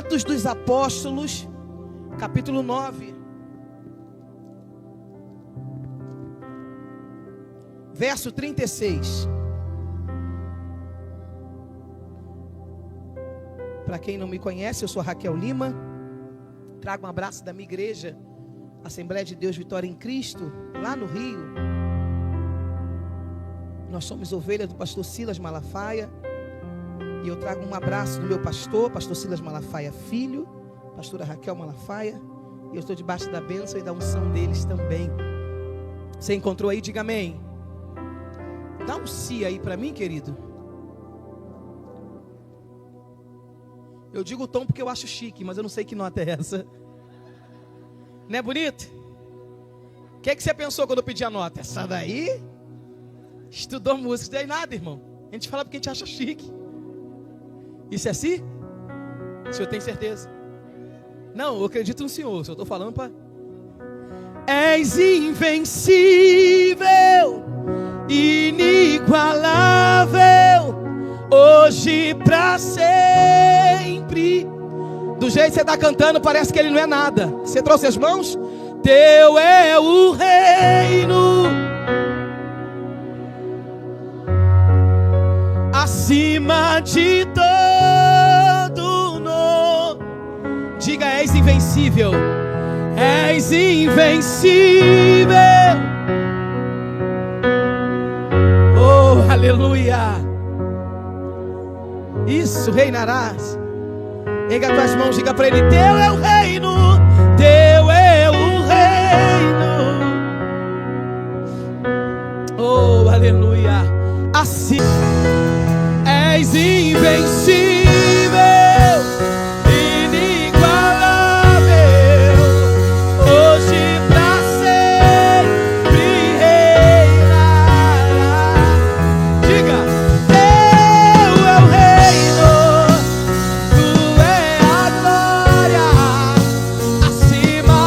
Atos dos Apóstolos, capítulo 9, verso 36. Para quem não me conhece, eu sou Raquel Lima. Trago um abraço da minha igreja, Assembleia de Deus Vitória em Cristo, lá no Rio. Nós somos ovelha do pastor Silas Malafaia. E eu trago um abraço do meu pastor Silas Malafaia Filho, pastora Raquel Malafaia. E eu estou debaixo da bênção e da unção deles também. Você encontrou aí? Diga amém. Dá um si aí para mim, querido. Eu digo o tom porque eu acho chique, mas eu não sei que nota é essa. Não é bonito? O que você pensou quando eu pedi a nota? Essa daí? Estudou música, isso daí nada, irmão. A gente fala porque a gente acha chique. Isso é assim? O senhor tem certeza? Não, eu acredito no senhor. Eu estou falando para... És invencível, inigualável, hoje pra sempre. Do jeito que você está cantando, parece que ele não é nada. Você trouxe as mãos? Teu é o reino, acima de todo nome. Diga, és invencível. És invencível. Oh, aleluia. Isso, reinarás. Erga tuas mãos, diga para ele: teu é o reino, teu é o reino. Oh, aleluia. Assim és invencível, inigualável, hoje pra sempre reinará. Diga, teu é o reino, tu é a glória, acima.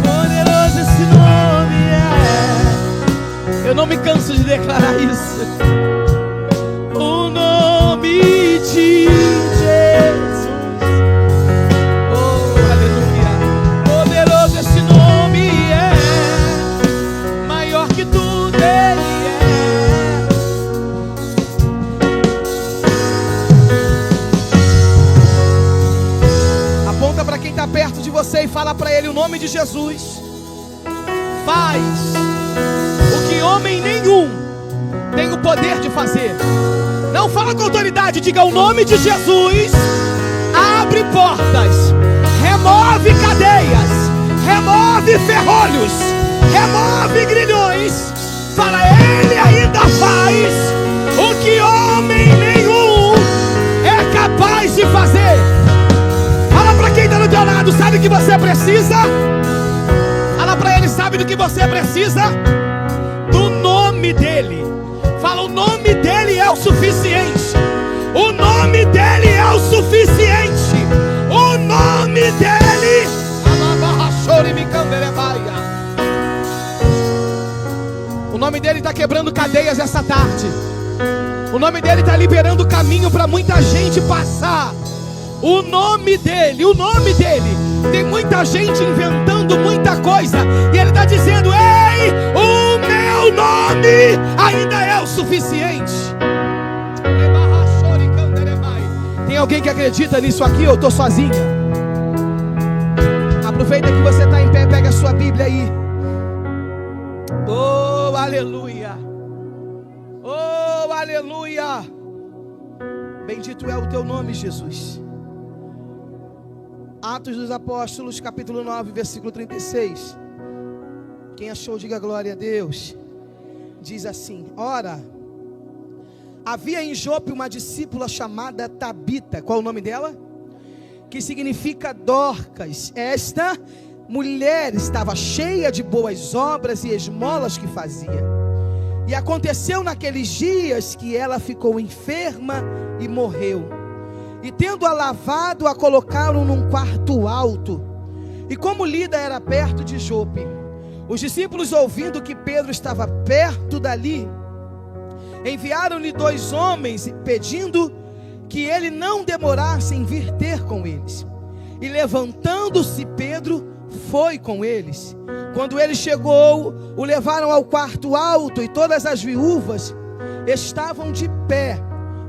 Poderoso esse nome é. Eu não me canso de declarar isso. O nome de Jesus. Oh, aleluia. Poderoso esse nome é. Maior que tudo ele é. Aponta para quem está perto de você e fala para ele: o nome de Jesus faz o que homem nenhum tem o poder de fazer. Não fala com autoridade, diga: o nome de Jesus abre portas, remove cadeias, remove ferrolhos, remove grilhões. Fala, ele ainda faz o que homem nenhum é capaz de fazer. Fala para quem está do teu lado: sabe o que você precisa? Fala para ele: sabe do que você precisa? Do nome dele. Fala, o nome dele é o suficiente. O nome dele é o suficiente. O nome dele. O nome dele está quebrando cadeias essa tarde. O nome dele está liberando caminho para muita gente passar. O nome dele, o nome dele. Tem muita gente inventando muita coisa, e ele está dizendo: ei, o meu nome ainda é o suficiente. Tem alguém que acredita nisso aqui? Eu estou sozinha. Aproveita que você está em pé, pega a sua Bíblia aí. Oh, aleluia. Oh, aleluia. Bendito é o teu nome, Jesus. Atos dos Apóstolos, capítulo 9, versículo 36. Quem achou, diga glória a Deus. Diz assim: ora, havia em Jope uma discípula chamada Tabita. Qual é o nome dela? Que significa Dorcas. Esta mulher estava cheia de boas obras e esmolas que fazia. E aconteceu naqueles dias que ela ficou enferma e morreu. E tendo-a lavado, a colocaram num quarto alto. E como Lida era perto de Jope, os discípulos, ouvindo que Pedro estava perto dali, enviaram-lhe 2 homens, pedindo que ele não demorasse em vir ter com eles. E levantando-se Pedro, foi com eles. Quando ele chegou, o levaram ao quarto alto, e todas as viúvas estavam de pé,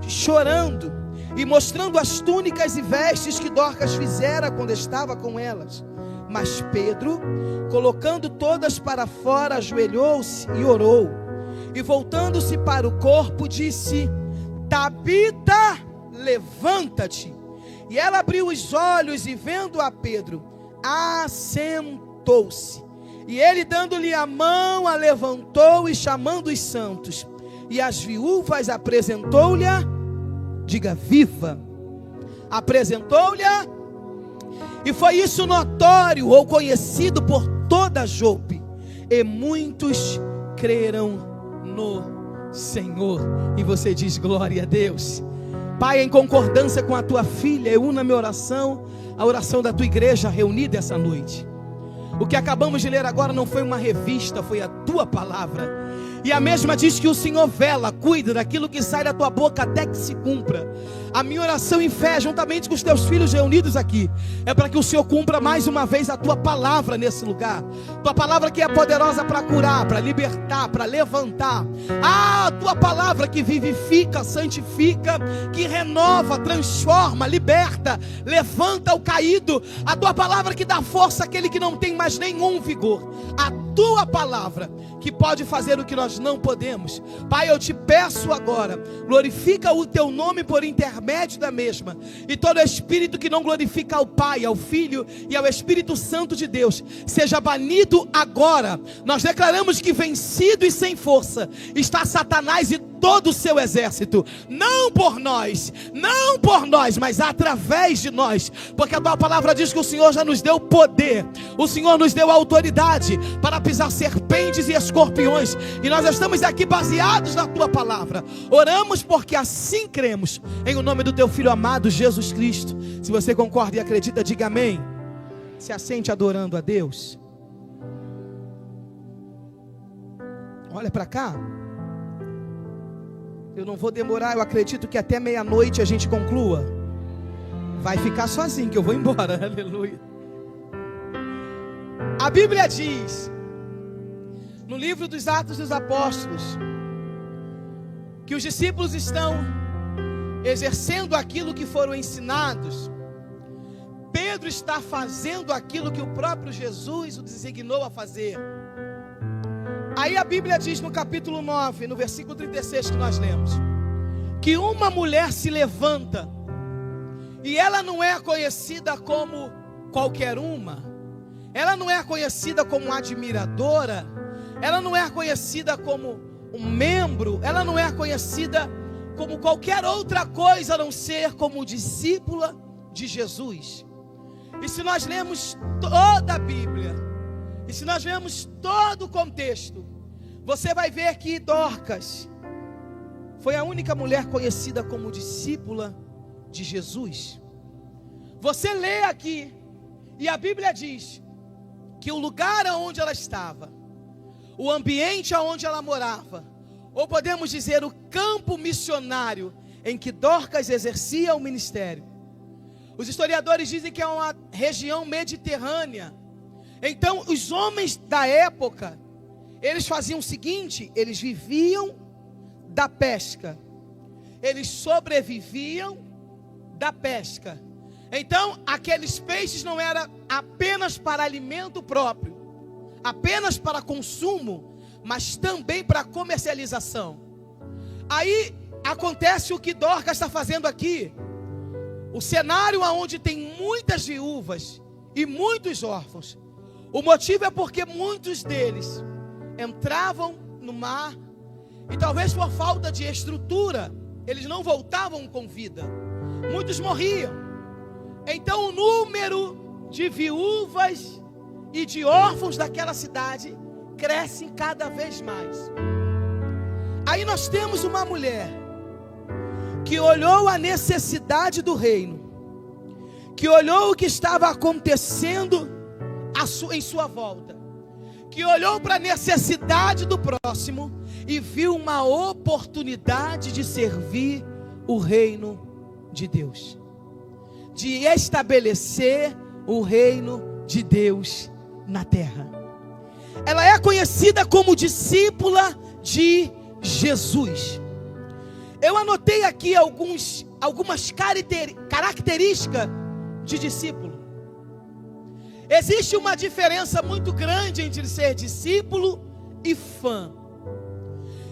chorando, e mostrando as túnicas e vestes que Dorcas fizera quando estava com elas. Mas Pedro, colocando todas para fora, ajoelhou-se e orou. E voltando-se para o corpo, disse: Tabita, levanta-te. E ela abriu os olhos e, vendo a Pedro, assentou-se. E ele, dando-lhe a mão, a levantou, e chamando os santos e as viúvas, apresentou-lhe, diga, viva, apresentou-lhe. E foi isso notório ou conhecido por toda Jope, e muitos creram no Senhor. E você diz: glória a Deus. Pai, em concordância com a tua filha, eu uno a minha oração, a oração da tua igreja reunida essa noite. O que acabamos de ler agora não foi uma revista, foi a tua palavra. E a mesma diz que o Senhor vela, cuida daquilo que sai da tua boca até que se cumpra. A minha oração em fé, juntamente com os teus filhos reunidos aqui, é para que o Senhor cumpra mais uma vez a tua palavra nesse lugar. Tua palavra que é poderosa para curar, para libertar, para levantar. A tua palavra que vivifica, santifica, que renova, transforma, liberta, levanta o caído. A tua palavra que dá força àquele que não tem mais nenhum vigor. A tua palavra que pode fazer o que nós não podemos. Pai, eu te peço agora, glorifica o teu nome por intermédio da mesma, e todo espírito que não glorifica ao Pai, ao Filho e ao Espírito Santo de Deus, seja banido agora. Nós declaramos que vencido e sem força está Satanás e todo o seu exército, não por nós, mas através de nós, porque a tua palavra diz que o Senhor já nos deu poder, o Senhor nos deu autoridade para pisar serpentes e escorpiões, e nós estamos aqui baseados na tua palavra. Oramos porque assim cremos, em o nome do teu Filho amado Jesus Cristo. Se você concorda e acredita, diga amém. Se assente adorando a Deus. Olha para cá. Eu não vou demorar, eu acredito que até meia-noite a gente conclua. Vai ficar sozinho que eu vou embora, aleluia. A Bíblia diz, no livro dos Atos dos Apóstolos, que os discípulos estão exercendo aquilo que foram ensinados. Pedro está fazendo aquilo que o próprio Jesus o designou a fazer. Aí a Bíblia diz no capítulo 9, no versículo 36 que nós lemos, que uma mulher se levanta, e ela não é conhecida como qualquer uma, ela não é conhecida como admiradora, ela não é conhecida como um membro, ela não é conhecida como qualquer outra coisa a não ser como discípula de Jesus. E se nós lemos toda a Bíblia, e se nós vemos todo o contexto, você vai ver que Dorcas foi a única mulher conhecida como discípula de Jesus. Você lê aqui, e a Bíblia diz que o lugar aonde ela estava, o ambiente aonde ela morava, ou podemos dizer o campo missionário em que Dorcas exercia o ministério, os historiadores dizem que é uma região mediterrânea. Então os homens da época, eles faziam o seguinte: eles viviam da pesca, eles sobreviviam da pesca. Então aqueles peixes não eram apenas para alimento próprio, apenas para consumo, mas também para comercialização. Aí acontece o que Dorcas está fazendo aqui. O cenário onde tem muitas viúvas e muitos órfãos. O motivo é porque muitos deles entravam no mar e talvez por falta de estrutura, eles não voltavam com vida. Muitos morriam. Então o número de viúvas e de órfãos daquela cidade cresce cada vez mais. Aí nós temos uma mulher que olhou a necessidade do reino, que olhou o que estava acontecendo em sua volta, que que olhou para a necessidade do próximo e viu uma oportunidade de servir o reino de Deus, de estabelecer o reino de Deus na terra. Ela é conhecida como discípula de Jesus. Eu anotei aqui algumas características de discípulo. Existe uma diferença muito grande entre ser discípulo e fã.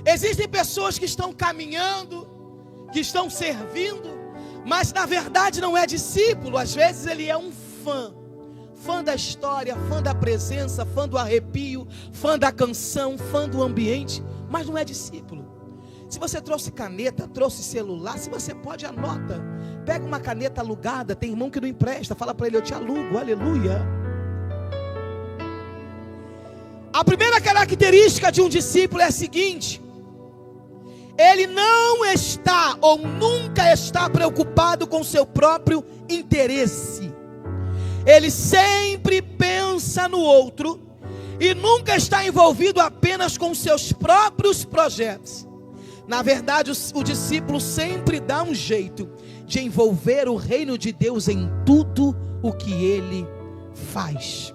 Existem pessoas que estão caminhando, que estão servindo, mas na verdade não é discípulo. Às vezes ele é um fã. Fã da história, fã da presença, fã do arrepio, fã da canção, fã do ambiente, mas não é discípulo. Se você trouxe caneta, trouxe celular, se você pode, anota. Pega uma caneta alugada, tem irmão que não empresta, fala para ele: eu te alugo, aleluia. A primeira característica de um discípulo é a seguinte: ele não está ou nunca está preocupado com seu próprio interesse. Ele sempre pensa no outro e nunca está envolvido apenas com seus próprios projetos. Na verdade, o discípulo sempre dá um jeito de envolver o reino de Deus em tudo o que ele faz.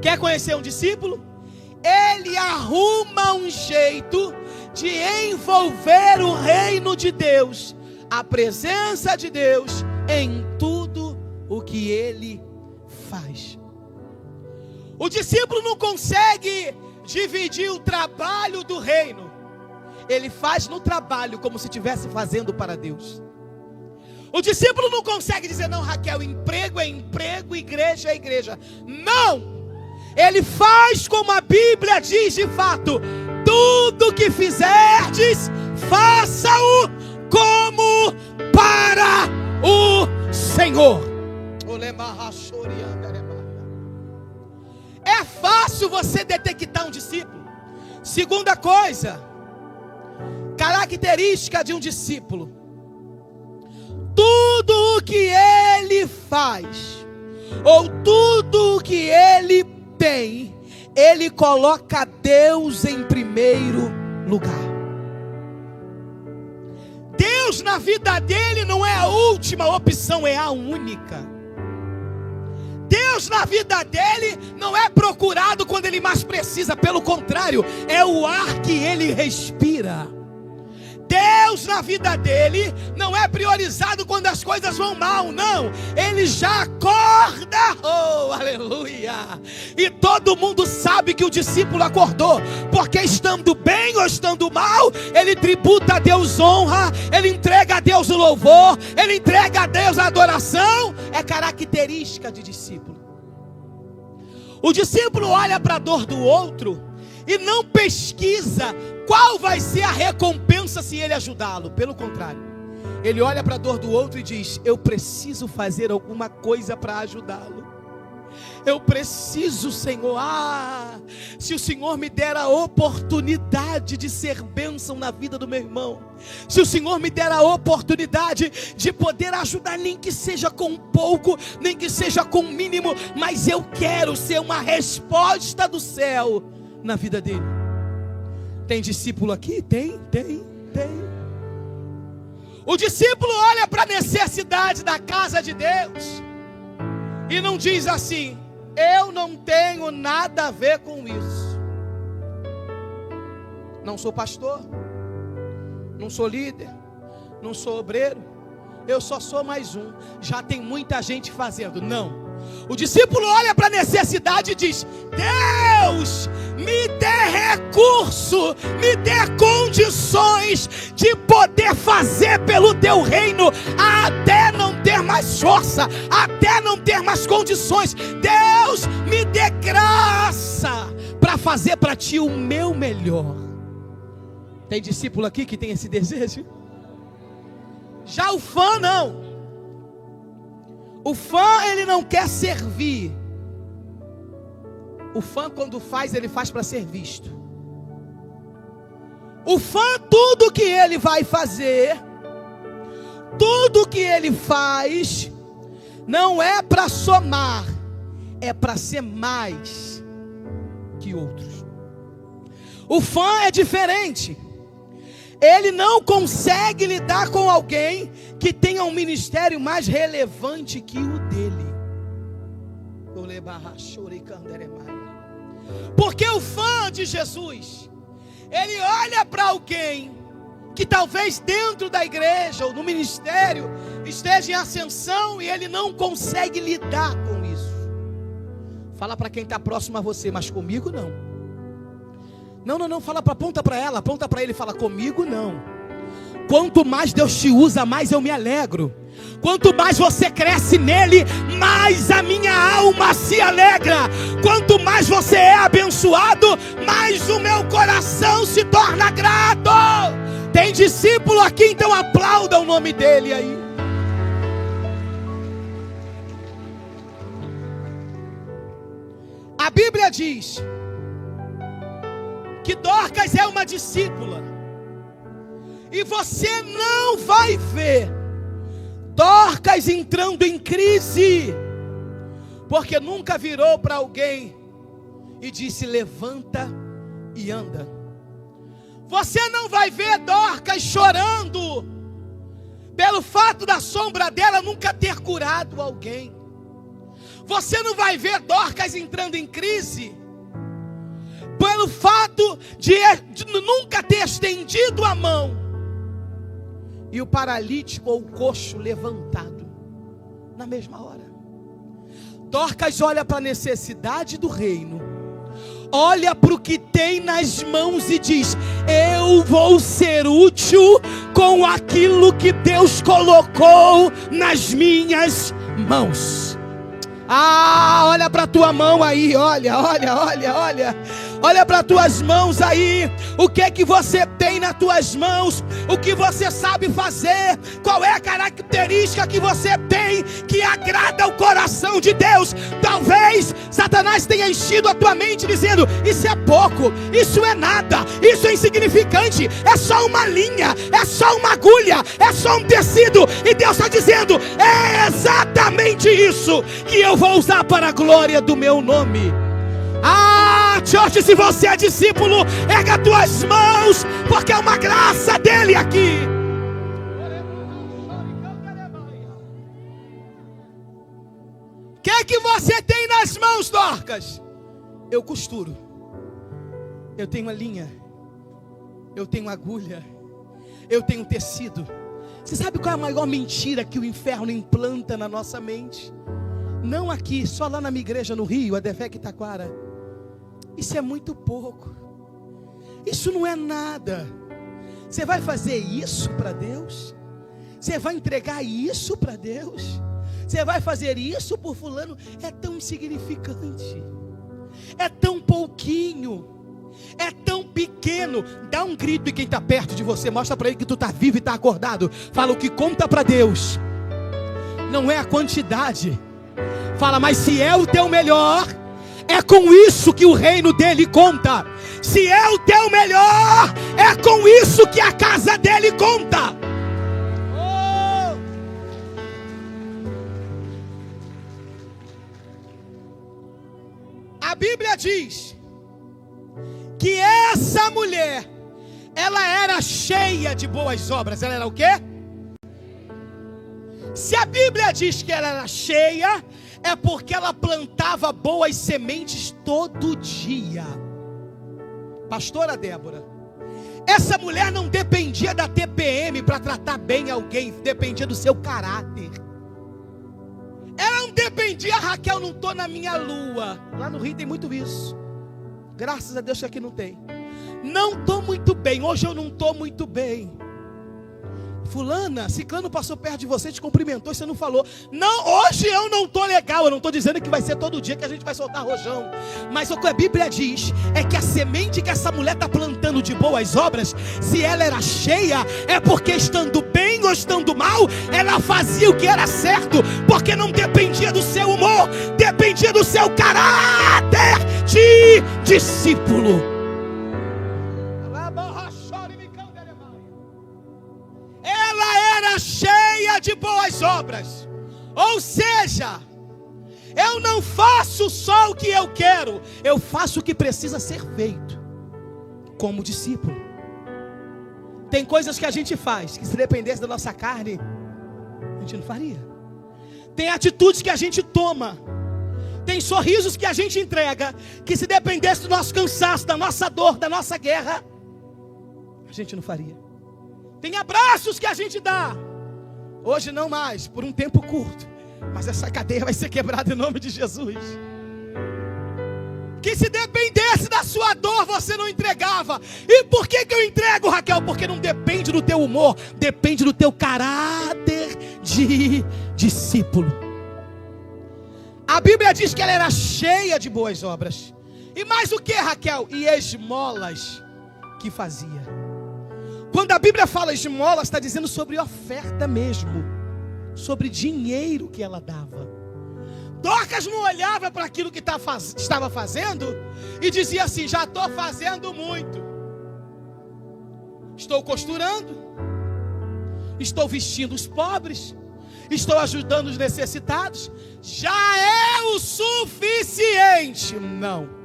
Quer conhecer um discípulo? Ele arruma um jeito de envolver o reino de Deus, a presença de Deus em tudo o que ele faz. O discípulo não consegue dividir o trabalho do reino. Ele faz no trabalho como se estivesse fazendo para Deus. O discípulo não consegue dizer: não, Raquel, emprego é emprego, igreja é igreja. Não! Ele faz como a Bíblia diz de fato: tudo que fizerdes, faça-o como para o Senhor. É fácil você detectar um discípulo. Segunda coisa, característica de um discípulo: tudo o que ele faz, ou tudo o que ele tem, ele coloca Deus em primeiro lugar. Deus na vida dele não é a última opção, é a única. Deus na vida dele não é procurado quando ele mais precisa, pelo contrário, é o ar que ele respira. Deus na vida dele não é priorizado quando as coisas vão mal, não. Ele já acorda, oh, aleluia. E todo mundo sabe que o discípulo acordou, porque estando bem ou estando mal, ele tributa a Deus honra, ele entrega a Deus o louvor, ele entrega a Deus a adoração. É característica de discípulo. O discípulo olha para a dor do outro e não pesquisa qual vai ser a recompensa se ele ajudá-lo. Pelo contrário, ele olha para a dor do outro e diz: eu preciso fazer alguma coisa para ajudá-lo. Eu preciso, Senhor, se o Senhor me der a oportunidade de ser bênção na vida do meu irmão, se o Senhor me der a oportunidade de poder ajudar, nem que seja com pouco, nem que seja com mínimo, mas eu quero ser uma resposta do céu na vida dele. Tem discípulo aqui? Tem. O discípulo olha para a necessidade da casa de Deus e não diz assim: eu não tenho nada a ver com isso. Não sou pastor, não sou líder, não sou obreiro, eu só sou mais um. Já tem muita gente fazendo. Não. O discípulo olha para a necessidade e diz: Deus, me dê recurso, me dê condições de poder fazer pelo teu reino, até não ter mais força, até não ter mais condições. Deus, me dê graça para fazer para ti o meu melhor. Tem discípulo aqui que tem esse desejo? Já o fã não. O fã, ele não quer servir. O fã, quando faz, ele faz para ser visto. O fã, tudo que ele vai fazer, tudo que ele faz, não é para somar, é para ser mais. que outros. O fã é diferente. Ele não consegue lidar com alguém que tenha um ministério mais relevante que o dele. Porque o fã de Jesus, ele olha para alguém que talvez dentro da igreja ou no ministério esteja em ascensão e ele não consegue lidar com isso. Fala para quem está próximo a você, mas comigo não. Não, fala para, aponta para ela, aponta para ele e fala, comigo não. Quanto mais Deus te usa, mais eu me alegro. Quanto mais você cresce nele, mais a minha alma se alegra. Quanto mais você é abençoado, mais o meu coração se torna grato. Tem discípulo aqui, então aplauda o nome dele aí. A Bíblia diz que Dorcas é uma discípula. E você não vai ver Dorcas entrando em crise, porque nunca virou para alguém e disse, levanta e anda. Você não vai ver Dorcas chorando pelo fato da sombra dela nunca ter curado alguém. Você não vai ver Dorcas entrando em crise pelo fato de nunca ter estendido a mão e o paralítico ou o coxo levantado na mesma hora. Dorcas olha para a necessidade do reino, olha para o que tem nas mãos e diz, eu vou ser útil com aquilo que Deus colocou nas minhas mãos. Olha para a tua mão aí, olha para as tuas mãos aí, o que é que você tem nas tuas mãos, o que você sabe fazer, qual é a característica que você tem que agrada o coração de Deus. Talvez Satanás tenha enchido a tua mente dizendo, isso é pouco, isso é nada, isso é insignificante, é só uma linha, é só uma agulha, é só um tecido, e Deus está dizendo, é exatamente isso que eu vou usar para a glória do meu nome. Church, se você é discípulo, erga as tuas mãos, porque é uma graça dele aqui. O que você tem nas mãos, Dorcas? Eu costuro, eu tenho a linha, eu tenho agulha, eu tenho tecido. Você sabe qual é a maior mentira que o inferno implanta na nossa mente? Não aqui, só lá na minha igreja no Rio, a Defec Taquara. Isso é muito pouco. Isso não é nada. Você vai fazer isso para Deus? Você vai entregar isso para Deus? Você vai fazer isso por fulano? É tão insignificante. É tão pouquinho. É tão pequeno. Dá um grito em quem está perto de você. Mostra para ele que tu está vivo e está acordado. Fala, o que conta para Deus não é a quantidade. Fala, mas se é o teu melhor, é com isso que o reino dele conta. Se é o teu melhor, é com isso que a casa dele conta. A Bíblia diz que essa mulher, ela era cheia de boas obras. Ela era o quê? Se a Bíblia diz que ela era cheia, é porque ela plantava boas sementes todo dia. Pastora Débora, essa mulher não dependia da TPM para tratar bem alguém, dependia do seu caráter. Ela não dependia, Raquel, não estou na minha lua. Lá no Rio tem muito isso. Graças a Deus que aqui não tem. Não estou muito bem, hoje eu não estou muito bem. Fulana, ciclano passou perto de você, te cumprimentou e você não falou. Não, hoje eu não estou legal. Eu não estou dizendo que vai ser todo dia que a gente vai soltar rojão. Mas o que a Bíblia diz é que a semente que essa mulher está plantando de boas obras, se ela era cheia, é porque estando bem ou estando mal, ela fazia o que era certo. Porque não dependia do seu humor, dependia do seu caráter de discípulo. Cheia de boas obras, ou seja, Eu não faço só o que eu quero, eu faço o que precisa ser feito, como discípulo. Tem coisas que a gente faz, que se dependesse da nossa carne, a gente não faria. Tem atitudes que a gente toma, tem sorrisos que a gente entrega, que se dependesse do nosso cansaço, da nossa dor, da nossa guerra, a gente não faria. Tem abraços que a gente dá, hoje não mais, por um tempo curto, mas essa cadeia vai ser quebrada em nome de Jesus. Que se dependesse da sua dor, você não entregava. E por que eu entrego, Raquel? Porque não depende do teu humor, depende do teu caráter de discípulo. A Bíblia diz que ela era cheia de boas obras. E mais o que, Raquel? E esmolas que fazia. Quando a Bíblia fala esmolas, está dizendo sobre oferta mesmo, sobre dinheiro que ela dava. Dorcas não olhava para aquilo que estava fazendo e dizia assim: já estou fazendo muito, estou costurando, estou vestindo os pobres, estou ajudando os necessitados, já é o suficiente. Não.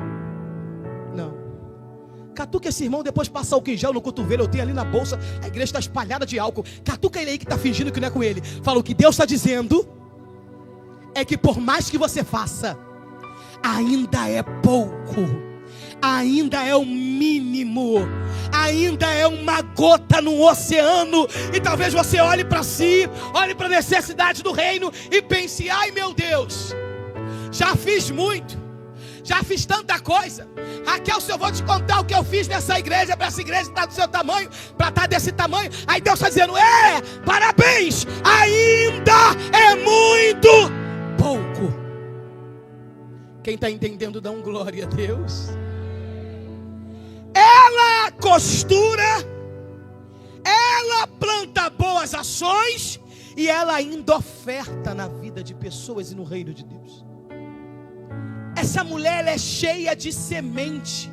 Catuca esse irmão, depois passa álcool em gel no cotovelo. Eu tenho ali na bolsa, a igreja está espalhada de álcool. Catuca ele aí que está fingindo que não é com ele. Fala: o que Deus está dizendo é que por mais que você faça, ainda é pouco, ainda é o mínimo, ainda é uma gota no oceano. E talvez você olhe para si, olhe para a necessidade do reino e pense: ai meu Deus, já fiz muito, já fiz tanta coisa. Raquel, se eu vou te contar o que eu fiz nessa igreja, para essa igreja estar do seu tamanho, para estar desse tamanho, aí Deus está dizendo: parabéns, ainda é muito pouco. Quem está entendendo, dá um glória a Deus. Ela costura, ela planta boas ações e ela ainda oferta na vida de pessoas e no reino de Deus. Essa mulher, ela é cheia de semente,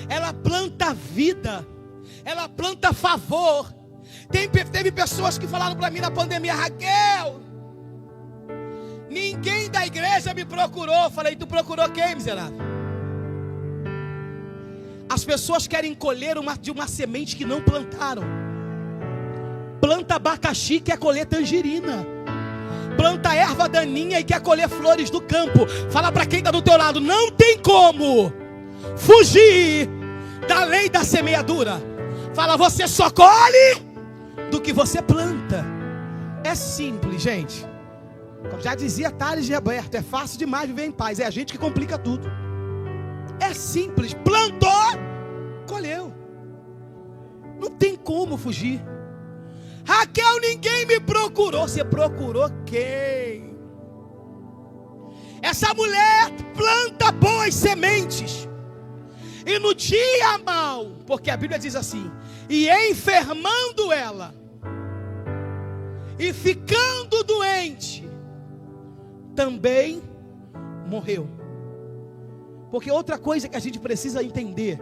ela planta vida, ela planta favor. Teve pessoas que falaram para mim na pandemia: Raquel, ninguém da igreja me procurou. Falei: tu procurou quem, miserável? As pessoas querem colher de uma semente que não plantaram. Planta abacaxi, quer colher tangerina. Planta erva daninha e quer colher flores do campo. Fala para quem está do teu lado: não tem como fugir da lei da semeadura. Fala: você só colhe do que você planta. É simples, gente. Como já dizia Tales de Roberto, é fácil demais viver em paz. É a gente que complica tudo. É simples. Plantou, colheu. Não tem como fugir. Raquel, ninguém me procurou. Você procurou quem? Essa mulher planta boas sementes, e no dia mau, porque a Bíblia diz assim: e enfermando ela, e ficando doente, também morreu. Porque outra coisa que a gente precisa entender: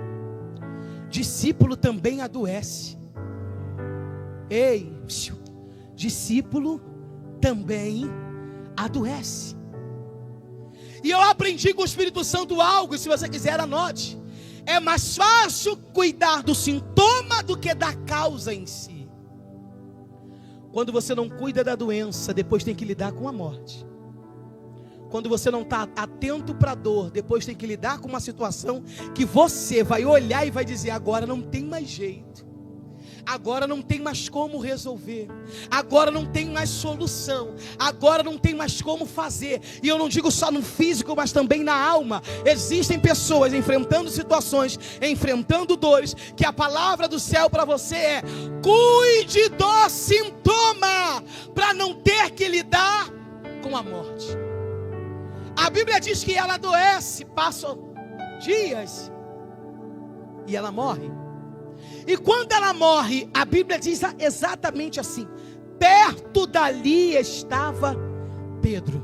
discípulo também adoece. Ei, discípulo também adoece. E eu aprendi com o Espírito Santo algo, se você quiser anote: é mais fácil cuidar do sintoma do que da causa em si. Quando você não cuida da doença, depois tem que lidar com a morte. Quando você não está atento para a dor, depois tem que lidar com uma situação que você vai olhar e vai dizer: agora não tem mais jeito, agora não tem mais como resolver, agora não tem mais solução, agora não tem mais como fazer. E eu não digo só no físico, mas também na alma. Existem pessoas enfrentando situações, enfrentando dores, que a palavra do céu para você é: cuide do sintoma, para não ter que lidar com a morte. A Bíblia diz que ela adoece, passam dias e ela morre. E quando ela morre, a Bíblia diz exatamente assim: perto dali estava Pedro.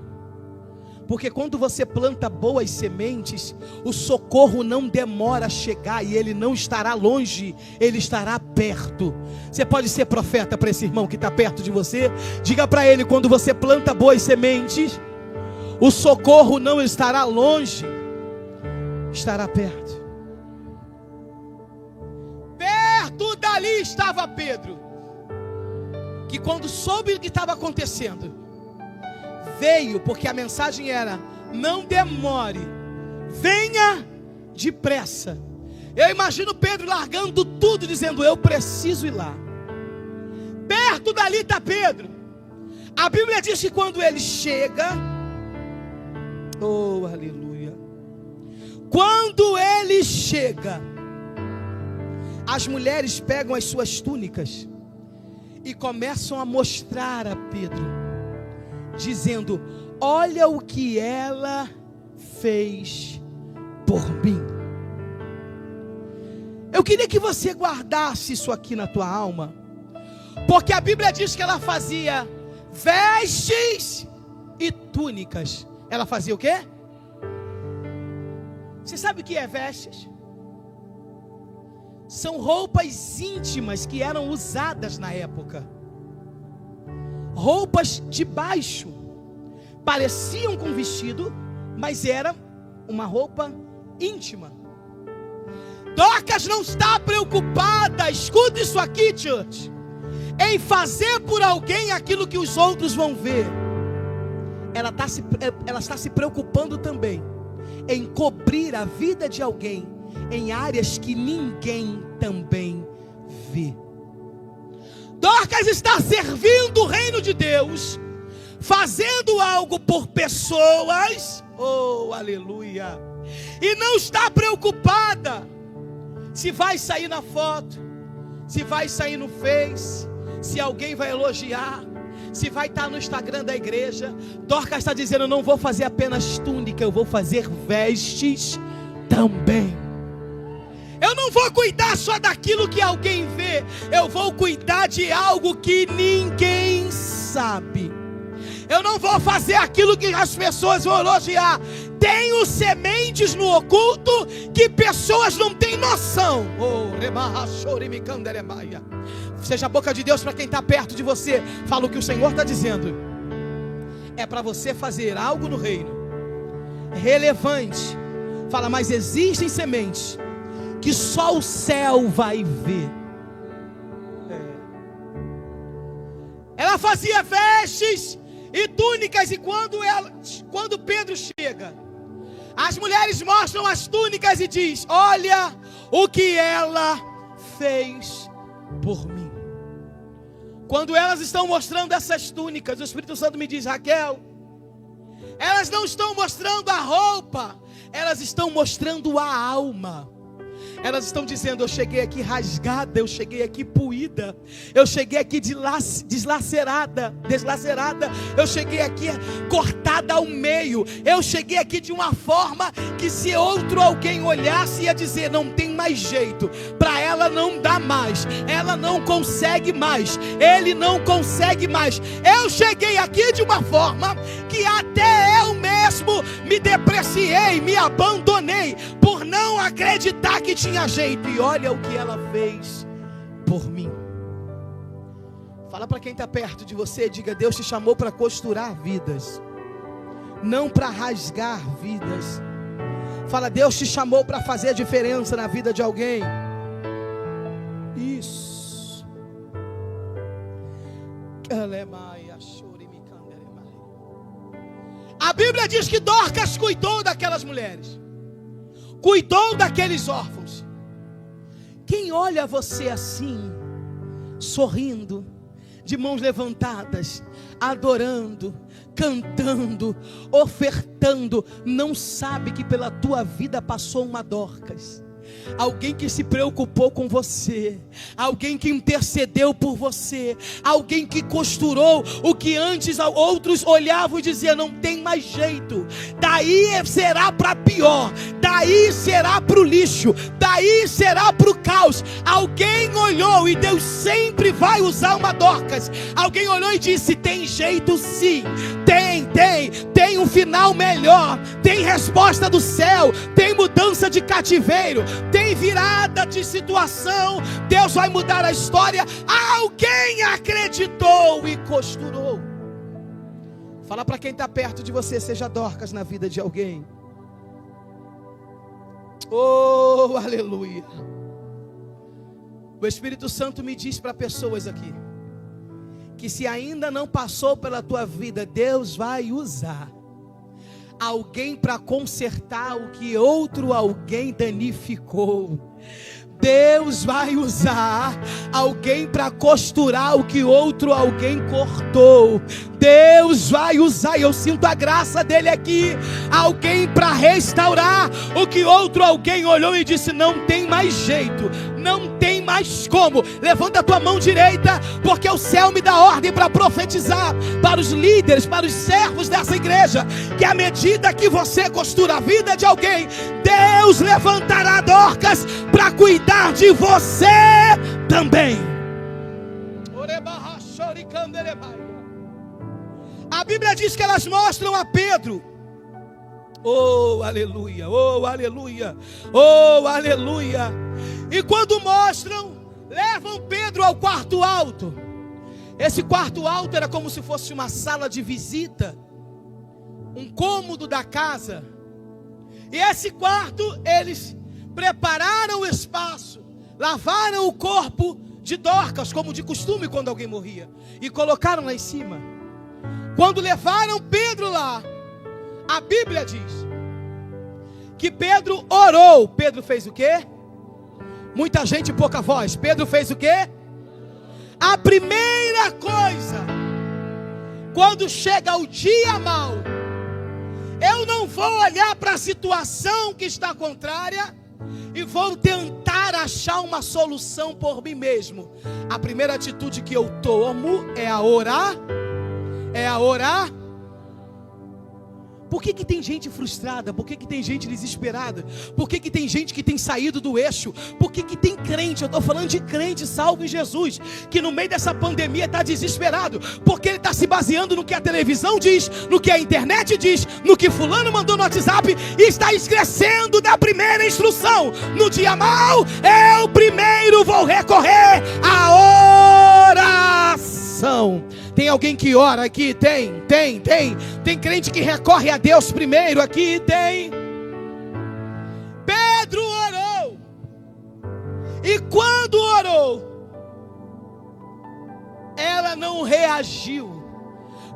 Porque quando você planta boas sementes, o socorro não demora a chegar, e ele não estará longe, ele estará perto. Você pode ser profeta para esse irmão que está perto de você. Diga para ele: quando você planta boas sementes, O socorro não estará longe, estará perto. Perto dali estava Pedro, que quando soube o que estava acontecendo, veio, porque a mensagem era: não demore, venha depressa. Eu imagino Pedro largando tudo, dizendo: eu preciso ir lá. Perto dali está Pedro. A Bíblia diz que quando ele chega, oh aleluia, quando ele chega, as mulheres pegam as suas túnicas e começam a mostrar a Pedro, dizendo: olha o que ela fez por mim. Eu queria que você guardasse isso aqui na tua alma, porque a Bíblia diz que ela fazia vestes e túnicas. Ela fazia o quê? Você sabe o que é vestes? São roupas íntimas que eram usadas na época. Roupas de baixo, pareciam com vestido, mas era uma roupa íntima. Dorcas não está preocupada, escuta isso aqui, church, em fazer por alguém aquilo que os outros vão ver. Ela está se preocupando também em cobrir a vida de alguém em áreas que ninguém também vê. Dorcas está servindo o reino de Deus, fazendo algo por pessoas, oh aleluia, e não está preocupada se vai sair na foto, se vai sair no Face, se alguém vai elogiar, se vai estar no Instagram da igreja. Dorcas está dizendo: eu não vou fazer apenas túnica, eu vou fazer vestes também. Eu não vou cuidar só daquilo que alguém vê, eu vou cuidar de algo que ninguém sabe. Eu não vou fazer aquilo que as pessoas vão elogiar. Tenho sementes no oculto que pessoas não têm noção. Seja a boca de Deus para quem está perto de você. Fala o que o Senhor está dizendo. É para você fazer algo no reino relevante. Fala: mas existem sementes que só o céu vai ver. Ela fazia vestes e túnicas, e quando Pedro chega, as mulheres mostram as túnicas e diz: olha o que ela fez por mim. Quando elas estão mostrando essas túnicas, o Espírito Santo me diz: Raquel, elas não estão mostrando a roupa, elas estão mostrando a alma. Elas estão dizendo: eu cheguei aqui rasgada, eu cheguei aqui puída, eu cheguei aqui deslacerada, eu cheguei aqui cortada ao meio, eu cheguei aqui de uma forma que se outro alguém olhasse ia dizer: não tem mais jeito, para ela não dá mais, ela não consegue mais, ele não consegue mais. Eu cheguei aqui de uma forma que até eu mesmo me depreciei, me abandonei, por não acreditar que tinha jeito. E olha o que ela fez por mim. Fala para quem está perto de você, diga: Deus te chamou para costurar vidas, não para rasgar vidas. Fala: Deus te chamou para fazer a diferença na vida de alguém. Isso. A Bíblia diz que Dorcas cuidou daquelas mulheres, cuidou daqueles órfãos. Quem olha você assim, sorrindo, de mãos levantadas, adorando, cantando, ofertando, não sabe que pela tua vida passou uma Dorcas. Alguém que se preocupou com você, alguém que intercedeu por você, alguém que costurou o que antes outros olhavam e diziam: não tem mais jeito, daí será para pior, daí será para o lixo, daí será para o caos. Alguém olhou, e Deus sempre vai usar uma Dorcas. Alguém olhou e disse: tem jeito sim, tem um final melhor, tem resposta do céu, tem mudança de cativeiro, tem virada de situação, Deus vai mudar a história. Alguém acreditou e costurou. Fala para quem está perto de você, seja Dorcas na vida de alguém. Oh, aleluia. O Espírito Santo me diz para pessoas aqui, que se ainda não passou pela tua vida, Deus vai usar alguém para consertar o que outro alguém danificou. Deus vai usar alguém para costurar o que outro alguém cortou. Deus vai usar, e eu sinto a graça dele aqui, alguém para restaurar o que outro alguém olhou e disse: não tem mais jeito, não tem mais como. Levanta a tua mão direita, porque o céu me dá ordem para profetizar para os líderes, para os servos dessa igreja, que à medida que você costura a vida de alguém, Deus levantará Dorcas para cuidar de você também. A Bíblia diz que elas mostram a Pedro. Oh, aleluia, oh, aleluia, oh, aleluia. E quando mostram, levam Pedro ao quarto alto. Esse quarto alto era como se fosse uma sala de visita, um cômodo da casa. E esse quarto, eles prepararam o espaço, lavaram o corpo de Dorcas, como de costume quando alguém morria, e colocaram lá em cima. Quando levaram Pedro lá, a Bíblia diz que Pedro orou. Pedro fez o quê? Muita gente e pouca voz. Pedro fez o quê? A primeira coisa, quando chega o dia mau, eu não vou olhar para a situação que está contrária e vou tentar achar uma solução por mim mesmo. A primeira atitude que eu tomo é a orar. É a orar. Por que tem gente frustrada? Por que tem gente desesperada? Por que tem gente que tem saído do eixo? Por que tem crente, eu estou falando de crente salvo em Jesus, que no meio dessa pandemia está desesperado? Porque ele está se baseando no que a televisão diz, no que a internet diz, no que fulano mandou no WhatsApp, e está esquecendo da primeira instrução. No dia mau, eu primeiro vou recorrer à oração. Tem alguém que ora aqui? Tem crente que recorre a Deus primeiro aqui? Tem. Pedro orou. E quando orou, ela não reagiu.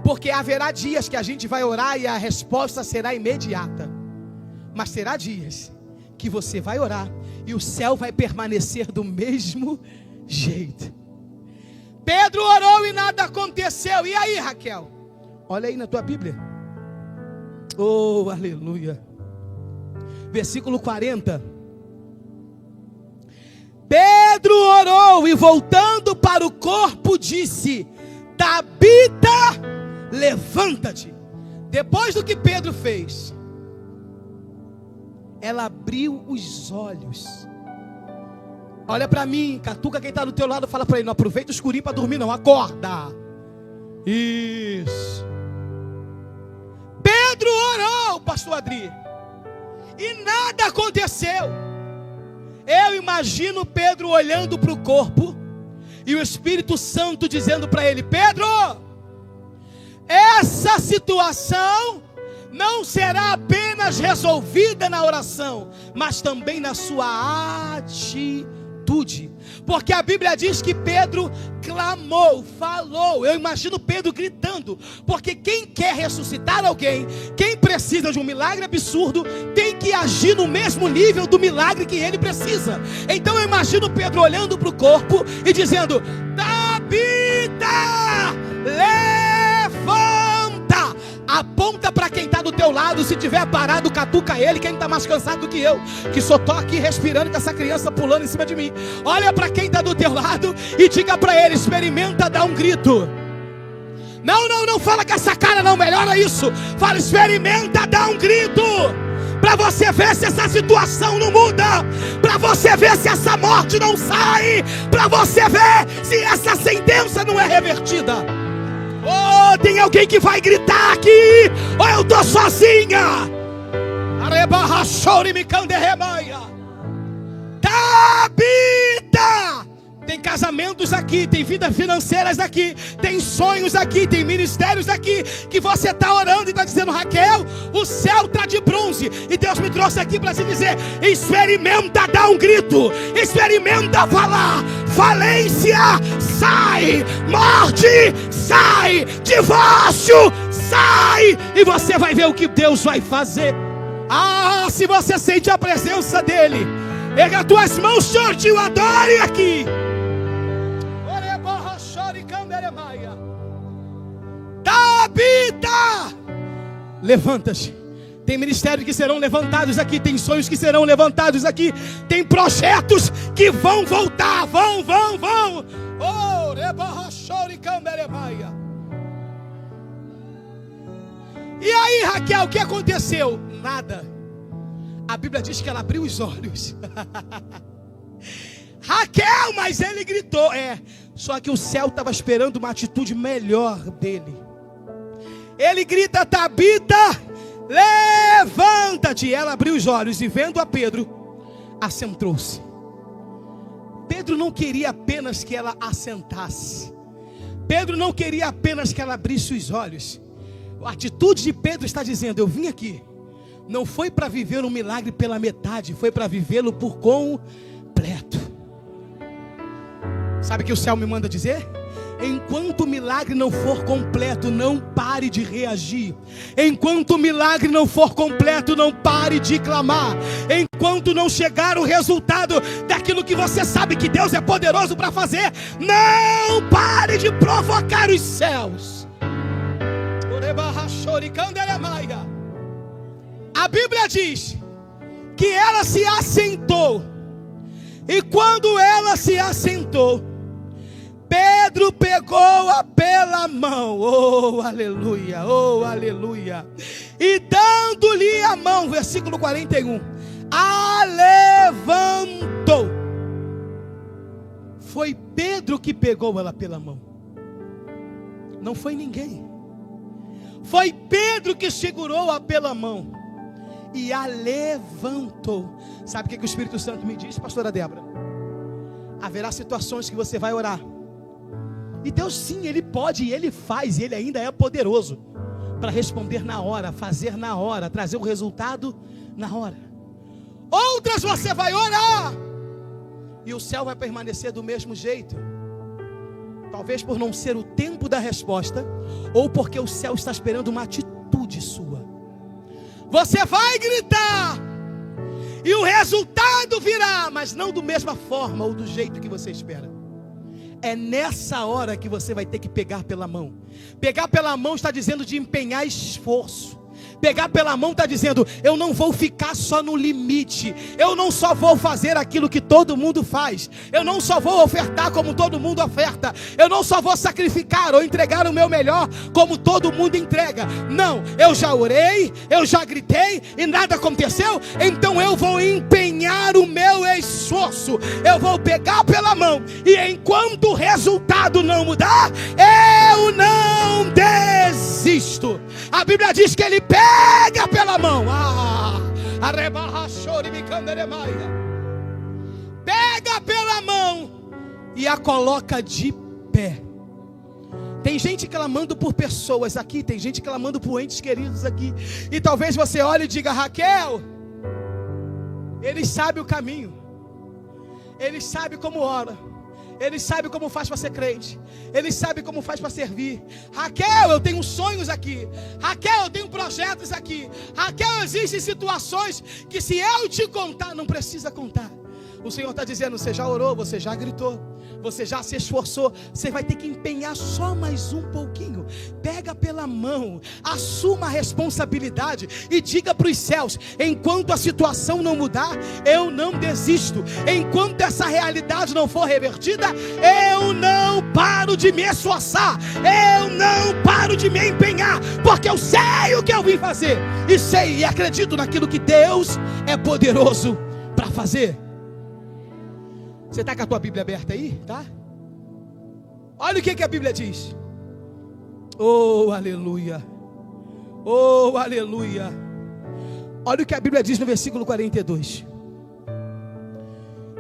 Porque haverá dias que a gente vai orar e a resposta será imediata. Mas terá dias que você vai orar e o céu vai permanecer do mesmo jeito. Pedro orou e nada aconteceu. E aí, Raquel? Olha aí na tua Bíblia. Oh, aleluia. Versículo 40. Pedro orou e voltando para o corpo disse: Tabita, levanta-te. Depois do que Pedro fez, ela abriu os olhos. Olha para mim, catuca quem está do teu lado, fala para ele: não aproveita o escurinho para dormir não, acorda. Isso. Pedro orou, pastor Adri, e nada aconteceu. Eu imagino Pedro olhando para o corpo e o Espírito Santo dizendo para ele: Pedro, essa situação não será apenas resolvida na oração, mas também na sua atitude. Porque a Bíblia diz que Pedro clamou, falou. Eu imagino Pedro gritando, porque quem quer ressuscitar alguém, quem precisa de um milagre absurdo, tem que agir no mesmo nível do milagre que ele precisa. Então eu imagino Pedro olhando para o corpo e dizendo: Tabita, levanta. Aponta para quem está do teu lado. Se tiver parado, catuca ele. Quem está mais cansado do que eu, que só estou aqui respirando com essa criança pulando em cima de mim. Olha para quem está do teu lado e diga para ele: experimenta dar um grito. Não fala com essa cara não, melhora isso. Fala: experimenta dar um grito, para você ver se essa situação não muda, para você ver se essa morte não sai, para você ver se essa sentença não é revertida. Oh, tem alguém que vai gritar aqui, ou eu estou sozinha. Tabita, Tem casamentos aqui, tem vidas financeiras aqui, tem sonhos aqui, tem ministérios aqui, que você está orando e está dizendo: Raquel, o céu está de bronze. E Deus me trouxe aqui para te dizer: experimenta dar um grito, experimenta falar: falência, sai, morte, sai, divórcio, sai. E você vai ver o que Deus vai fazer. Ah, se você sente a presença dele, erga as tuas mãos, Senhor, te adore aqui. Tabita, levanta-te. Tem ministérios que serão levantados aqui, tem sonhos que serão levantados aqui, tem projetos que vão voltar, vão. Oh, e aí, Raquel, o que aconteceu? Nada. A Bíblia diz que ela abriu os olhos. Raquel, mas ele gritou. Só que o céu estava esperando uma atitude melhor dele. Ele grita: Tabita, levanta-te. Ela abriu os olhos e, vendo a Pedro, assentou-se. Pedro não queria apenas que ela assentasse. Pedro não queria apenas que ela abrisse os olhos. A atitude de Pedro está dizendo: eu vim aqui, não foi para viver um milagre pela metade, foi para vivê-lo por completo. Sabe o que o céu me manda dizer? Enquanto o milagre não for completo, não pare de reagir. Enquanto o milagre não for completo, não pare de clamar. Enquanto não chegar o resultado daquilo que você sabe que Deus é poderoso para fazer, não pare de provocar os céus. A Bíblia diz que ela se assentou. E quando ela se assentou, Pedro pegou-a pela mão. Oh, aleluia, oh, aleluia. E dando-lhe a mão, versículo 41, a levantou. Foi Pedro que pegou ela pela mão, não foi ninguém. Foi Pedro que segurou-a pela mão e a levantou. Sabe o que o Espírito Santo me diz, pastora Débora? Haverá situações que você vai orar, e Deus sim, Ele pode e Ele faz, e Ele ainda é poderoso para responder na hora, fazer na hora, trazer o resultado na hora. Outras você vai orar e o céu vai permanecer do mesmo jeito. Talvez por não ser o tempo da resposta, ou porque o céu está esperando uma atitude sua. Você vai gritar e o resultado virá, mas não da mesma forma ou do jeito que você espera. É nessa hora que você vai ter que pegar pela mão. Pegar pela mão está dizendo de empenhar esforço. Pegar pela mão está dizendo: eu não vou ficar só no limite. Eu não só vou fazer aquilo que todo mundo faz. Eu não só vou ofertar como todo mundo oferta. Eu não só vou sacrificar ou entregar o meu melhor como todo mundo entrega. Não, eu já orei, eu já gritei e nada aconteceu. Então eu vou empenhar o meu esforço. Eu vou pegar pela mão, e enquanto o resultado não mudar, eu não desisto. A Bíblia diz que ele pega pela mão. Pega pela mão e a coloca de pé. Tem gente clamando por pessoas aqui, tem gente clamando por entes queridos aqui. E talvez você olhe e diga: Raquel, ele sabe o caminho, ele sabe como ora, ele sabe como faz para ser crente, ele sabe como faz para servir. Raquel, eu tenho sonhos aqui. Raquel, eu tenho projetos aqui. Raquel, existem situações que se eu te contar, não precisa contar. O Senhor está dizendo: você já orou, você já gritou, você já se esforçou, você vai ter que empenhar só mais um pouquinho. Pega pela mão, assuma a responsabilidade e diga para os céus: enquanto a situação não mudar, eu não desisto. Enquanto essa realidade não for revertida, eu não paro de me esforçar, eu não paro de me empenhar, porque eu sei o que eu vim fazer, e sei e acredito naquilo que Deus é poderoso para fazer. Você está com a tua Bíblia aberta aí? Tá? Olha o que a Bíblia diz. Oh, aleluia. Oh, aleluia. Olha o que a Bíblia diz no versículo 42.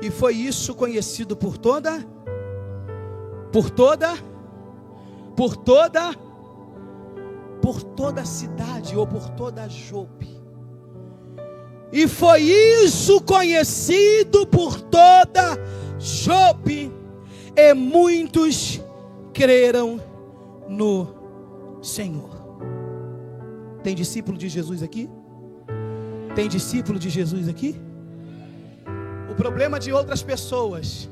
E foi isso conhecido por toda por toda a cidade, ou por toda Jope. E foi isso conhecido por toda Jope, e muitos creram no Senhor. Tem discípulo de Jesus aqui? Tem discípulo de Jesus aqui? O problema de outras pessoas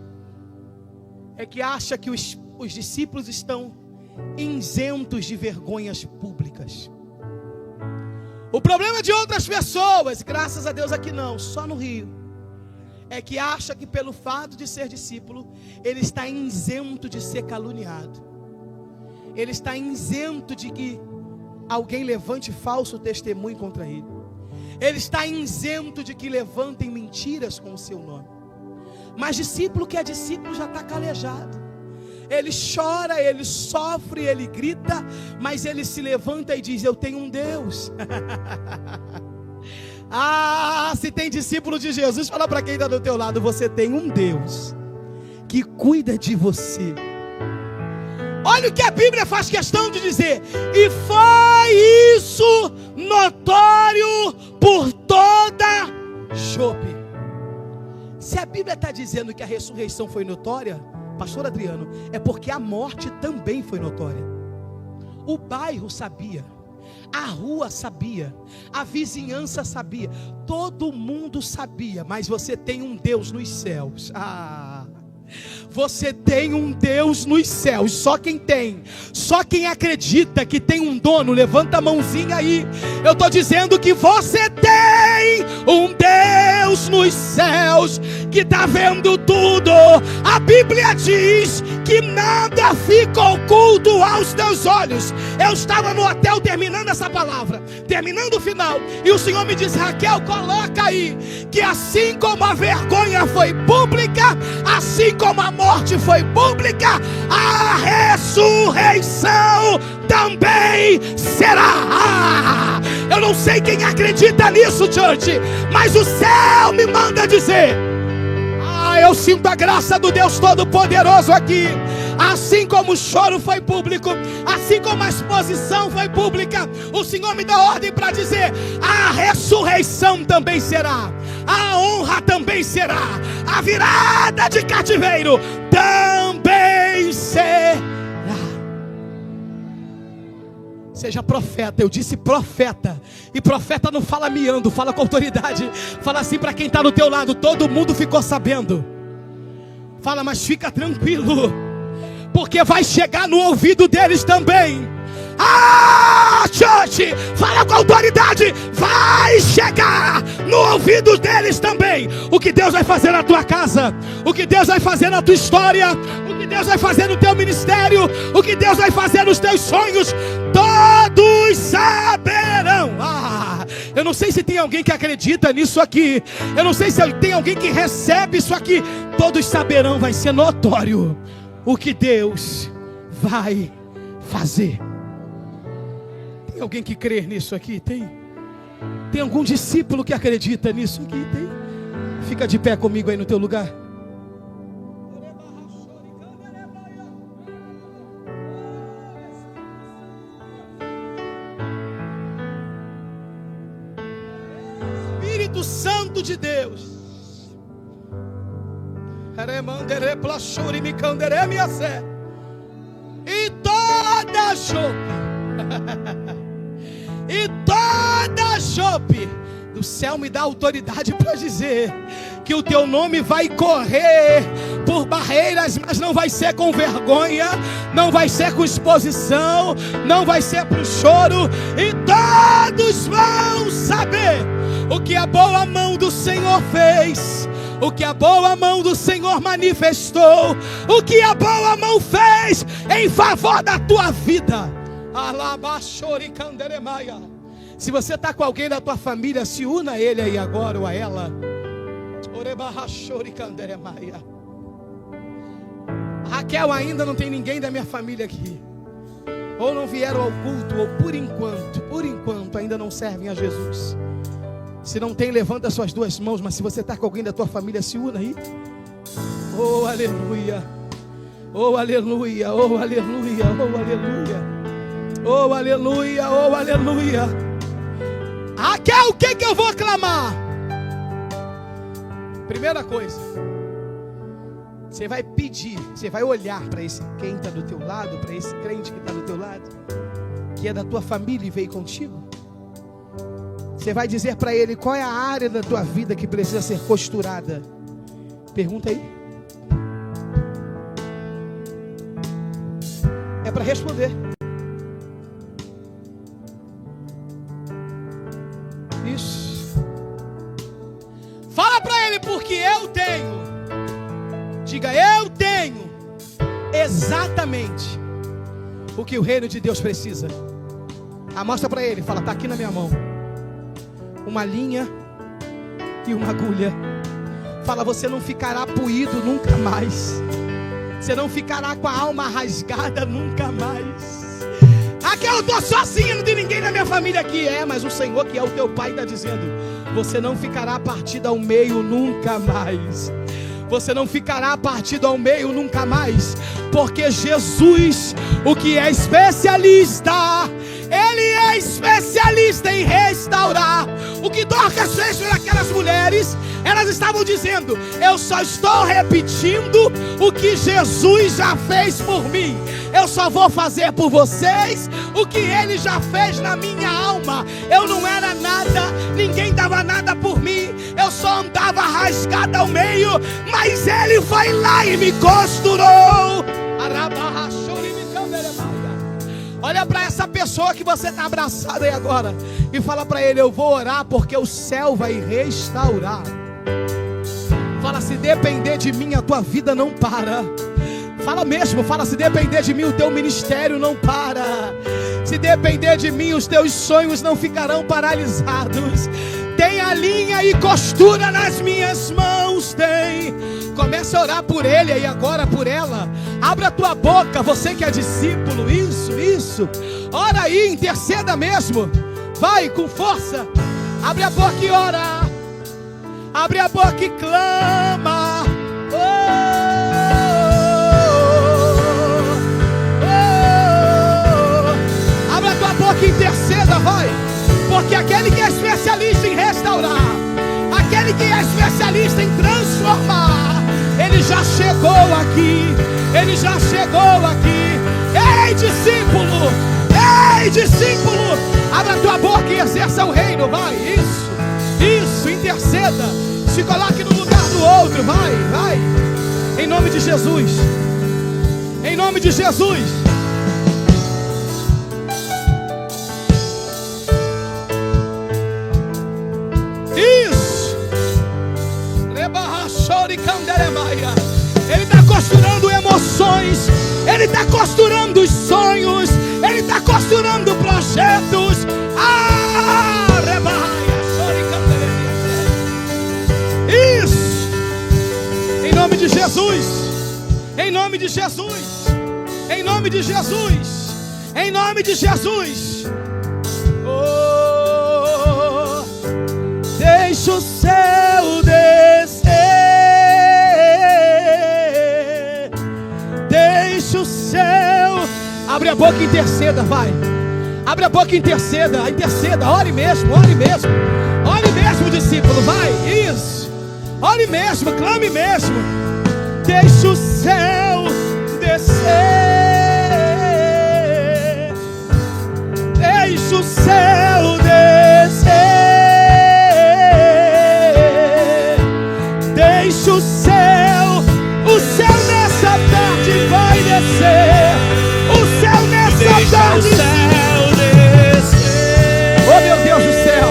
é que acha que os discípulos estão isentos de vergonhas públicas. O problema de outras pessoas, graças a Deus aqui não, só no Rio, é que acha que pelo fato de ser discípulo, ele está isento de ser caluniado. Ele está isento de que alguém levante falso testemunho contra ele. Ele está isento de que levantem mentiras com o seu nome. Mas discípulo que é discípulo já está calejado. Ele chora, ele sofre, ele grita, mas ele se levanta e diz: eu tenho um Deus. Se tem discípulo de Jesus, fala para quem está do teu lado: você tem um Deus que cuida de você. Olha o que a Bíblia faz questão de dizer: e foi isso notório por toda Jope. Se a Bíblia está dizendo que a ressurreição foi notória, pastor Adriano, é porque a morte também foi notória. O bairro sabia, a rua sabia, a vizinhança sabia, todo mundo sabia. Mas você tem um Deus nos céus. Você tem um Deus nos céus. Só quem tem, só quem acredita que tem um dono, levanta a mãozinha aí. Eu estou dizendo que você tem um Deus nos céus que está vendo tudo. A Bíblia diz que nada fica oculto aos teus olhos. Eu estava no hotel terminando essa palavra, terminando o final, e o Senhor me disse: Raquel, coloca aí que assim como a vergonha foi pública, assim como a morte foi pública, a ressurreição também será. Eu não sei quem acredita nisso, church, mas o céu me manda dizer. Eu sinto a graça do Deus Todo-Poderoso aqui. Assim como o choro foi público, assim como a exposição foi pública, o Senhor me dá ordem para dizer: a ressurreição também será, a honra também será, a virada de cativeiro também será. Seja profeta. Eu disse profeta, e profeta não fala miando, fala com autoridade. Fala assim para quem está do teu lado: todo mundo ficou sabendo. Fala: mas fica tranquilo, porque vai chegar no ouvido deles também. Church, fala com autoridade: vai chegar no ouvido deles também. O que Deus vai fazer na tua casa, o que Deus vai fazer na tua história, o que Deus vai fazer no teu ministério, o que Deus vai fazer nos teus sonhos, todos saberão. Eu não sei se tem alguém que acredita nisso aqui. Eu não sei se tem alguém que recebe isso aqui. Todos saberão, vai ser notório o que Deus vai fazer. Tem alguém que crê nisso aqui? Tem algum discípulo que acredita nisso aqui? Tem? Fica de pé comigo aí no teu lugar. Espírito Santo de Deus. E toda Jope, e toda Jope, o céu me dá autoridade para dizer que o teu nome vai correr por barreiras, mas não vai ser com vergonha, não vai ser com exposição, não vai ser para o choro, e todos vão saber o que a boa mão do Senhor fez, o que a boa mão do Senhor manifestou, o que a boa mão fez em favor da tua vida. Se você está com alguém da tua família, se una a ele aí agora ou a ela. Raquel, ainda não tem ninguém da minha família aqui, ou não vieram ao culto, ou por enquanto ainda não servem a Jesus. Se não tem, levanta suas duas mãos. Mas se você está com alguém da tua família, se una aí. Oh, aleluia. Oh, aleluia, oh, aleluia, oh, aleluia. Oh, aleluia, oh, aleluia. Raquel, o que eu vou clamar? Primeira coisa, você vai pedir, você vai olhar para esse quem está do teu lado, para esse crente que está do teu lado, que é da tua família e veio contigo. Você vai dizer para ele qual é a área da tua vida que precisa ser costurada. Pergunta aí. É para responder. Isso. Fala para ele, porque eu tenho. Diga, eu tenho exatamente o que o reino de Deus precisa. Mostra para ele, fala, está aqui na minha mão uma linha e uma agulha. Fala, você não ficará puído nunca mais. Você não ficará com a alma rasgada nunca mais. Raquel, eu estou sozinha, não tem ninguém na minha família aqui. Mas o Senhor, que é o teu pai, está dizendo: você não ficará partido ao meio nunca mais. Você não ficará partido ao meio nunca mais. Porque Jesus, o que é especialista, Ele é especialista em restaurar. O que Dorcas fez por aquelas mulheres, elas estavam dizendo: eu só estou repetindo o que Jesus já fez por mim. Eu só vou fazer por vocês o que Ele já fez na minha alma. Eu não era nada, ninguém dava nada por mim. Eu só andava rasgada ao meio, mas Ele foi lá e me costurou. Olha para essa pessoa que você está abraçado aí agora e fala para ele: eu vou orar porque o céu vai restaurar. Fala, se depender de mim a tua vida não para. Fala mesmo, fala, se depender de mim o teu ministério não para. Se depender de mim os teus sonhos não ficarão paralisados. Tem a linha e costura nas minhas mãos, tem. Comece a orar por ele e agora por ela. Abra a tua boca, você que é discípulo. Isso. Ora aí, interceda mesmo. Vai com força. Abre a boca e ora. Abre a boca e clama. Abre a tua boca e interceda, vai. Porque aquele que é especialista em restaurar, aquele que é especialista em transformar, ele já chegou aqui. Ele já chegou aqui. Ei, discípulo! Ei, discípulo! Abra a tua boca e exerça o reino, vai. Isso, interceda. Se coloque no lugar do outro, vai. Em nome de Jesus. Em nome de Jesus. Isso. Ele está costurando emoções. Ele está costurando os sonhos. Ele está costurando projetos. Isso. Em nome de Jesus. Em nome de Jesus. Em nome de Jesus. Em nome de Jesus. Oh, deixa o céu descer. Deixa o céu. Abre a boca e interceda, vai. Abre a boca e interceda. Ore mesmo, ore mesmo. Ore mesmo, discípulo, vai. Isso. Ore mesmo, clame mesmo. Deixa o céu descer. Deixa o céu descer. Deixa o céu nessa tarde vai descer. O céu nessa tarde. Oh, meu Deus do céu.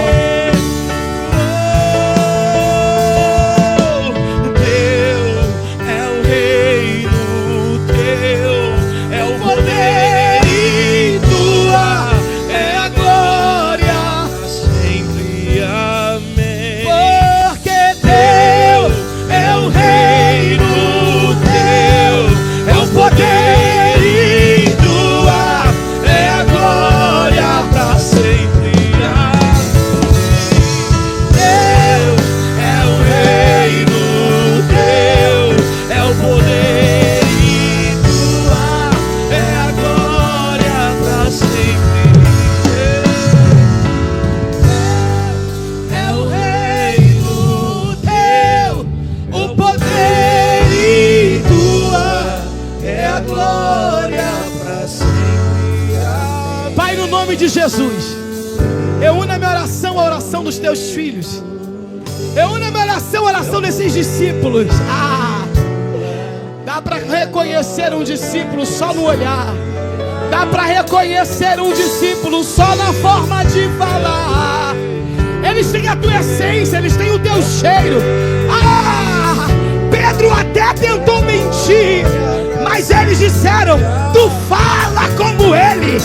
Teu é o reino, teu nome de Jesus, eu uno a minha oração à oração dos teus filhos. Eu uno a minha oração à oração desses discípulos. Dá para reconhecer um discípulo só no olhar. Dá para reconhecer um discípulo só na forma de falar. Eles têm a tua essência, eles têm o teu cheiro. Pedro até tentou mentir, mas eles disseram: tu fala como ele,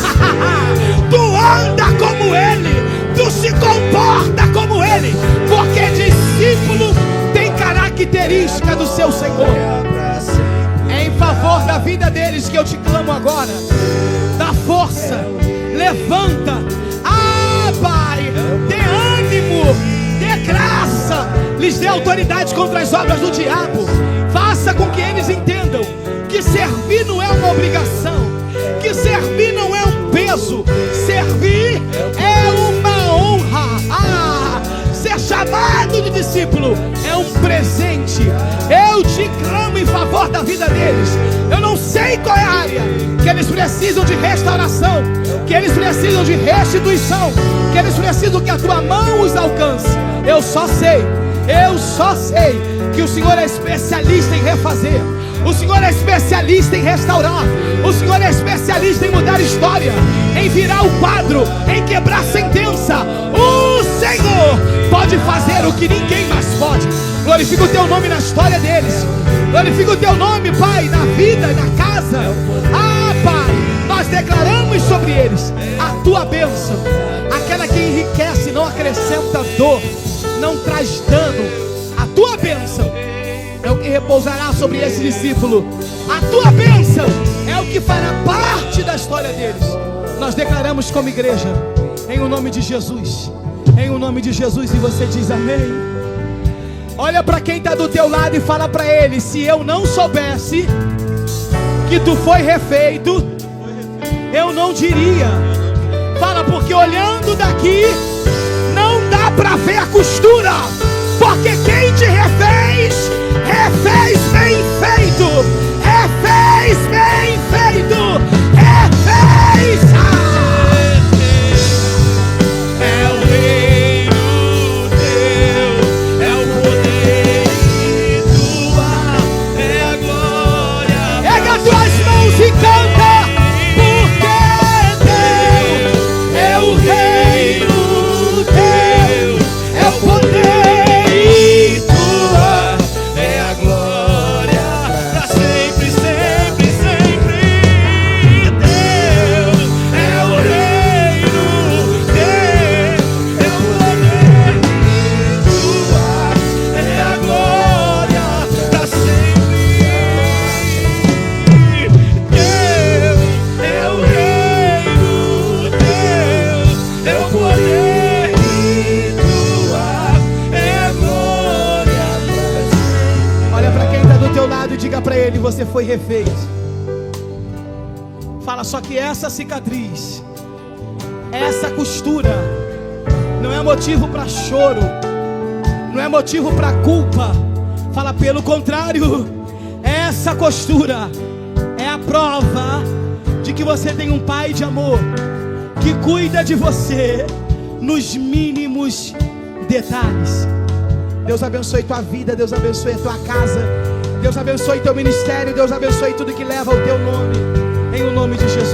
tu anda como ele, tu se comporta como ele, porque discípulo tem característica do seu Senhor. É em favor da vida deles que eu te clamo agora. Dá força, levanta, Pai, dê ânimo, dê graça, lhes dê autoridade contra as obras do diabo. Faça com que eles entendam que servir não é uma obrigação, que servir não é um peso, servir é uma honra. Ser chamado de discípulo é um presente. Eu te clamo em favor da vida deles. Eu não sei qual é a área que eles precisam de restauração, que eles precisam de restituição, que eles precisam que a tua mão os alcance. Eu só sei que o Senhor é especialista em refazer. O Senhor é especialista em restaurar. O Senhor é especialista em mudar história, em virar o quadro, em quebrar sentença. O Senhor pode fazer o que ninguém mais pode. Glorifica o teu nome na história deles. Glorifica o teu nome, Pai, na vida, na casa. Pai, nós declaramos sobre eles a tua bênção, aquela que enriquece, não acrescenta dor, não traz dano. A tua bênção é o que repousará sobre esse discípulo. A tua bênção é o que fará parte da história deles. Nós declaramos como igreja, em o nome de Jesus. Em o nome de Jesus. E você diz amém. Olha para quem está do teu lado e fala para ele: se eu não soubesse que tu foi refeito, eu não diria. Fala, porque olhando daqui não dá para ver a costura, porque quem te refez, refez bem feito, refez bem feito, refez. É o reino teu, é o poder tua, é a glória. Pega as tuas mãos e canta, porque teu é o reino teu, é o poder. Diga para ele: você foi refeito. Fala, só que essa cicatriz, essa costura não é motivo para choro, não é motivo para culpa. Fala, pelo contrário, essa costura é a prova de que você tem um pai de amor que cuida de você nos mínimos detalhes. Deus abençoe tua vida, Deus abençoe a tua casa, Deus abençoe teu ministério, Deus abençoe tudo que leva o teu nome, em o nome de Jesus.